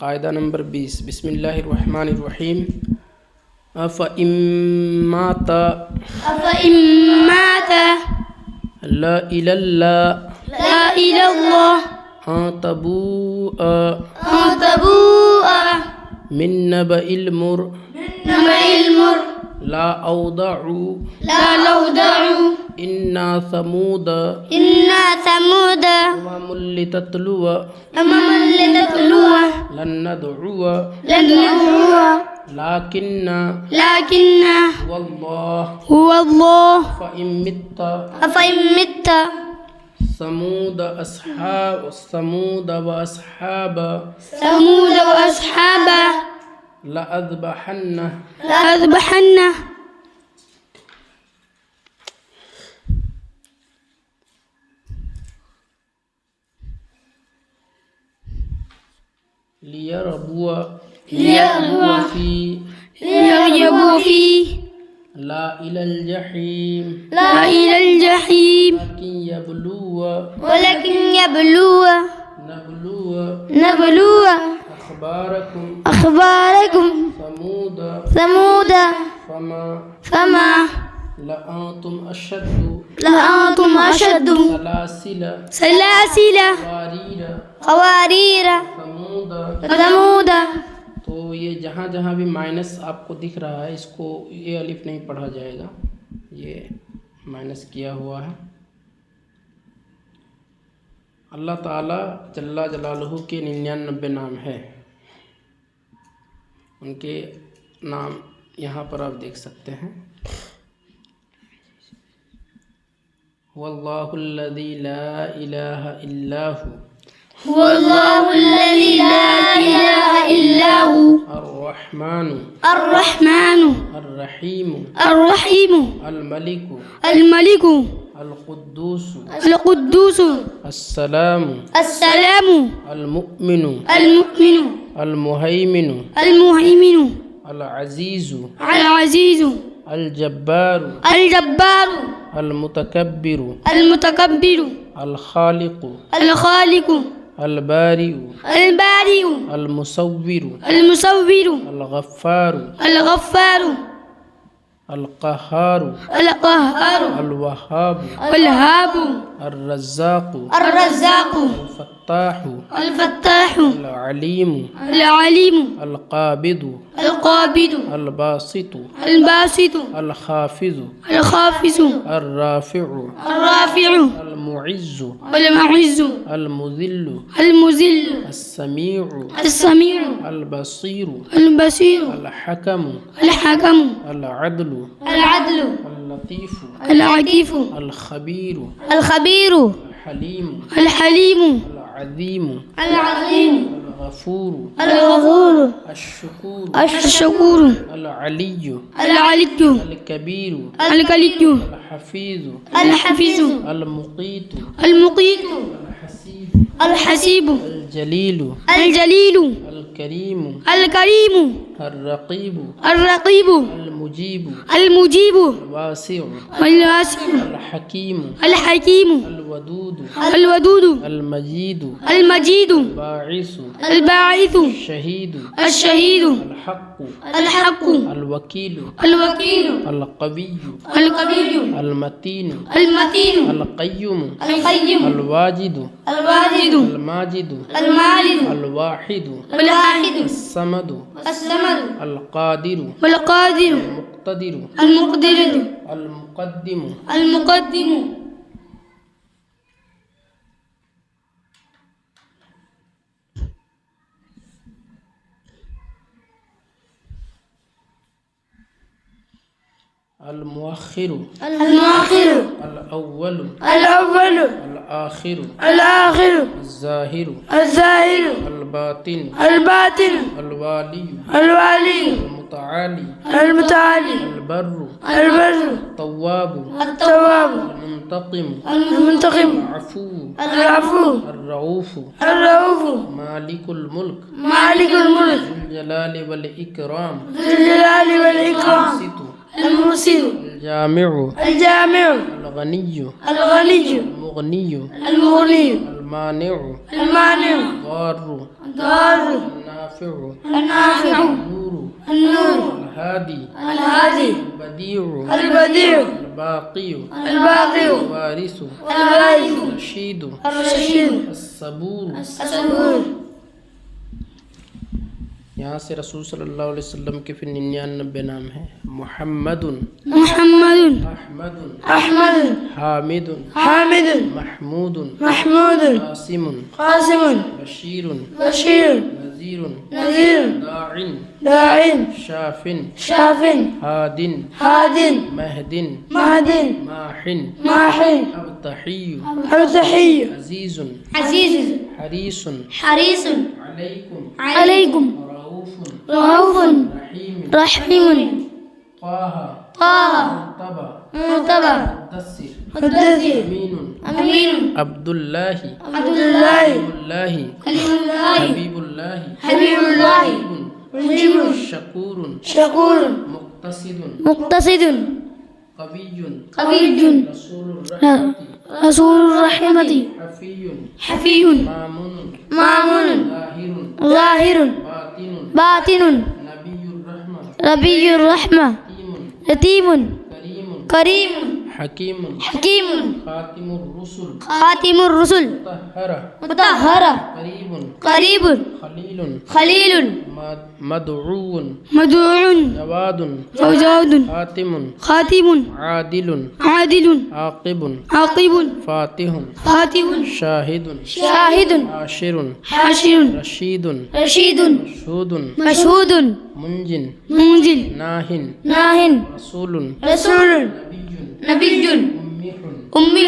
कायदा नंबर 20 बिस्मिल्लाहिर्रहमानिर्रहीम अफ़इम्माता ला इलल्लाह तबूआ मिन नबइल मुर ला औदअु इन्ना समुद अममुल लिततलुवा लन नदउआ लाकिन्ना हुवल्लाह फ़इम्मित्ता समूद व अस्हाब लअज़बहन्ना लियरबुआ फी ला इलल जहीम वलकिन यबलुआ नबलुआ अखबारकुम समूदा फमा लअंतुम अशद्दु सलासिला क़वारीरा समूदा। तो ये जहाँ जहाँ भी माइनस आपको दिख रहा है इसको ये अलिफ नहीं पढ़ा जाएगा, ये माइनस किया हुआ है। अल्लाह ताला जल्ला जलालहू के 99 नाम है, उनके नाम यहाँ पर आप देख सकते हैं। वल्लाहुल्लज़ी ला इलाहा इल्लाहु अर्रहमानु अर्रहीमु अल-मलिकु अल-कुद्दूसु अस्सलामु अल-मुअ्मिनु अल-मुहैमिनु अल-अज़ीज़ु अल-जब्बारु अल-मुतकब्बिरु अल-खालिकु अल-बारिउ अल-मुसव्विरु अल-गफ्फारु अल-क़ह्हारु अल-वह्हाबु अर्रज़्ज़ाक़ु अल-फ़त्ताहु अल-अलीमु अल-क़ाबिदु अल-बासितु अल-ख़ाफ़िज़ु अर्राफ़िउ अल-मुइज़्ज़ु अल-मुज़िल्लु अस्समीउ अल-बसीरु अल-हकमु अल-अदलु अल-लतीफ़ु अल-ख़बीरु अल-हलीमु अल-अज़ीमु अल-गफ़ूरु अश-शुकूरु अल-अलिय्यु अल-कबीरु अल-हफ़ीज़ु अल-मुक़ीतु अल-हसीबु अल-जलीलु अल-करीमु अर्रक़ीबु अल-मुजीबु अल-वासिउ अल-हकीमु अल-वदूदु अल-मजीदु अल-बाइसु अश-शहीदु अल-हक़्क़ु अल-वकीलु अल-क़विय्यु अल-मतीनु अल-क़य्यूमु अल-वाजिदु अल-माजिदु अल-वाहिदु as-samadu al-qadiru al-muqtadiru al-muqaddimu al-muakhiru al-awwalu al-akhiru al-zahiru al-batinu al-waliyu al-muta'ali al-barru at-tawwabu al-muntaqimu al-afuwu al-ra'ufu malikul mulk dhul jalali wal ikram المرسل الجامع الغني المغني المانع الضار النافع النافع النور النور الهادي الهادي البديع البديع الباقي الباقي الوارث الوارث الرشيد الرشيد الصبور الصبور. यहाँ से रसूल सल्लल्लाहु अलैहि वसल्लम के फिर 99 नाम है। मुहम्मदुन محمد अहमदुन أحمد हामिदुन حامد महमूदुन محمود कासिमुन قاسم बशीरुन بشير नज़ीरुन نذير दाइन داع शाफिन شاف हादिन هاد महदिन مهد माहिन ماحي अबतहियु التحي अजीजुन عزيز हरीसुन حريص अलैकुम عليكم रऊफुन رؤوف रहीम رحيم طه طه मुर्तबा مرتبى मुद्दस्सिर مدثر अमीनुन أمين अब्दुल्लाहि عبد الله अब्दुल्लाहि كلم الله हबीबुल्लाहि حبيب الله مجيب शकुरुन شكور मुक्तसिदुन مقتصد कवियुन قوي रसूलुर रहमति رسول الرحمة हफीयुन حفي मामुनुन مامون ज़ाहिरुन ظاهر बातिनुन باطن नबियुर रहमा ربي الرحمة तीमुन يتيم करीमुन كريم हकीमुन حكيم खातिमुर रुसुल خاتم الرسل मुतहहरा مطهر करीबुन قريب खलीलुन خليل मदऊन مدعو जवादुन زوجاد हातिमुन خاتم आदिलुन عادل आकिबुन عاقب फातिहुन خاتم शाहिदुन شاهد आशिरुन حاشر रशीदुन رشيد मशहूदुन مشهود मुंजिन منزل नाहिन ناه रसूलुन رسول नबियुन نبي उम्मिहुन أمي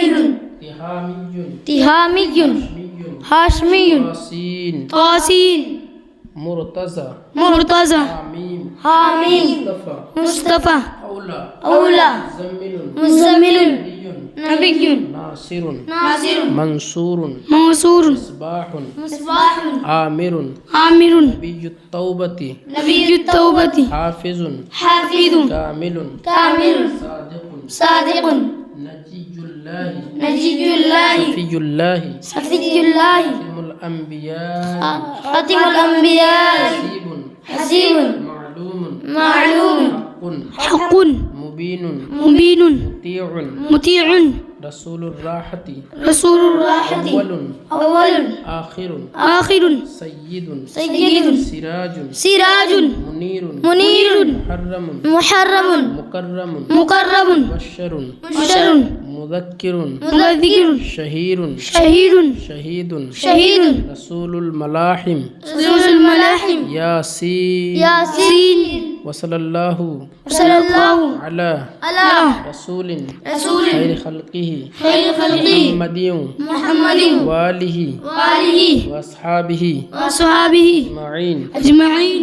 तिहामियुन تهامي हशमियुन هاشمي यासीन طاسين मुर्तज़ा مرتضى आमीम حاميم मुस्तफ़ा مصطفى औला أولى मुज़म्मिलुन مزمل नबियुन نبي नासिरुन ناصر मंसूरुन منصور मिसबाहुन مصباح आमिरुन عامر नबियुत तौबती نبي التوبة हाफिजुन حافظ कामिलुन كامل सादिकुन صادق नजीयुल्लाहि نجي الله सफियुल्लाहि صفي الله खातिमुल अंबिया خاتم الأنبياء हसीबुन حسيب मालूमुन معلوم हक़्क़ुन حق मुबीनुन مبين मुतीउन مطيع रसूलुर राहती رسول الراحة अव्वलुन أول आखिरुन آخر सय्यिदुन سيد सिराजुन سراج मुनीरुन منير मुहर्रमुन محرم मुकर्रमुन مقرب मुबश्शरुन بشر मुذक्किरुन مذكر शहीरुन شهيد शहीदुन شهيد रसूलुल मलाहिम رسول الملاحم यासीन ياسين वसल्लल्लाहु صلى الله अला على रसूलिन رسول खैर खल्किही خير خلقه मुहम्मदिन محمد वालिही وآله वअस्हाबिही وأصحابه अजमईन أجمعين